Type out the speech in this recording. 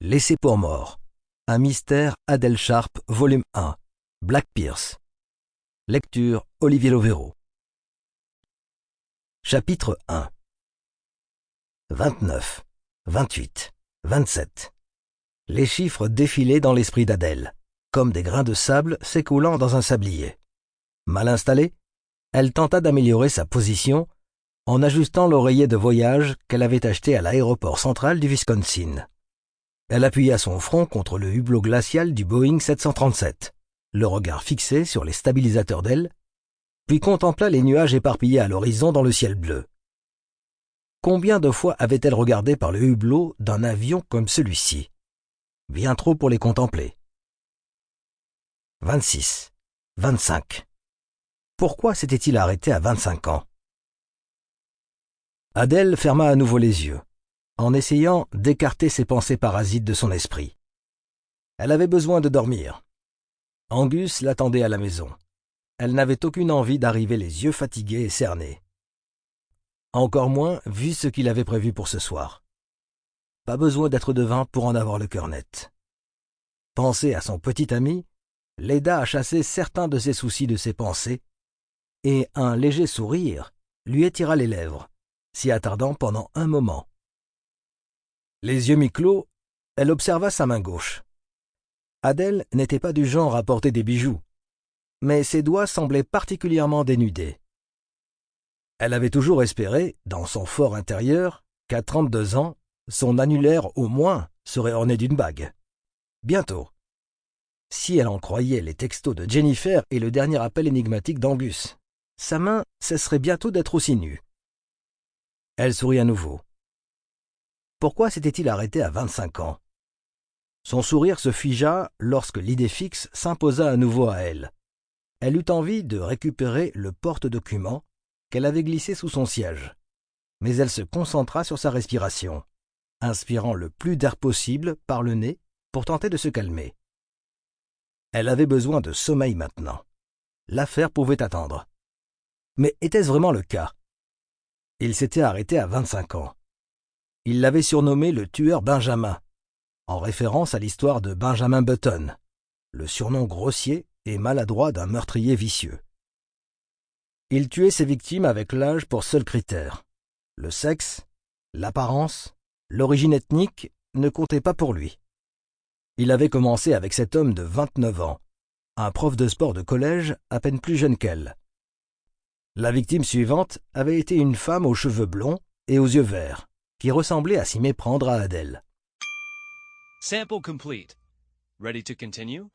Laissé pour mort. Un mystère Adèle Sharp, volume 1. Black Pierce. Lecture Olivier Lovero. Chapitre 1. 29, 28, 27. Les chiffres défilaient dans l'esprit d'Adèle, comme des grains de sable s'écoulant dans un sablier. Mal installée, elle tenta d'améliorer sa position en ajustant l'oreiller de voyage qu'elle avait acheté à l'aéroport central du Wisconsin. Elle appuya son front contre le hublot glacial du Boeing 737, le regard fixé sur les stabilisateurs d'aile, puis contempla les nuages éparpillés à l'horizon dans le ciel bleu. Combien de fois avait-elle regardé par le hublot d'un avion comme celui-ci? Bien trop pour les contempler. 26, 25. Pourquoi s'était-il arrêté à 25 ans? Adèle ferma à nouveau les yeux, en essayant d'écarter ses pensées parasites de son esprit. Elle avait besoin de dormir. Angus l'attendait à la maison. Elle n'avait aucune envie d'arriver les yeux fatigués et cernés. Encore moins vu ce qu'il avait prévu pour ce soir. Pas besoin d'être devin pour en avoir le cœur net. Penser à son petit ami l'aida à chasser certains de ses soucis de ses pensées, et un léger sourire lui étira les lèvres, s'y attardant pendant un moment. Les yeux mi-clos, elle observa sa main gauche. Adèle n'était pas du genre à porter des bijoux, mais ses doigts semblaient particulièrement dénudés. Elle avait toujours espéré, dans son fort intérieur, qu'à 32 ans, son annulaire au moins serait orné d'une bague. Bientôt. Si elle en croyait les textos de Jennifer et le dernier appel énigmatique d'Angus, sa main cesserait bientôt d'être aussi nue. Elle sourit à nouveau. Pourquoi s'était-il arrêté à 25 ans? Son sourire se figea lorsque l'idée fixe s'imposa à nouveau à elle. Elle eut envie de récupérer le porte-document qu'elle avait glissé sous son siège, mais elle se concentra sur sa respiration, inspirant le plus d'air possible par le nez pour tenter de se calmer. Elle avait besoin de sommeil maintenant. L'affaire pouvait attendre. Mais était-ce vraiment le cas? Il s'était arrêté à 25 ans. Il l'avait surnommé le tueur Benjamin, en référence à l'histoire de Benjamin Button, le surnom grossier et maladroit d'un meurtrier vicieux. Il tuait ses victimes avec l'âge pour seul critère. Le sexe, l'apparence, l'origine ethnique ne comptaient pas pour lui. Il avait commencé avec cet homme de 29 ans, un prof de sport de collège à peine plus jeune qu'elle. La victime suivante avait été une femme aux cheveux blonds et aux yeux verts, qui ressemblait à s'y méprendre à Adèle. Sample complete. Ready to continue?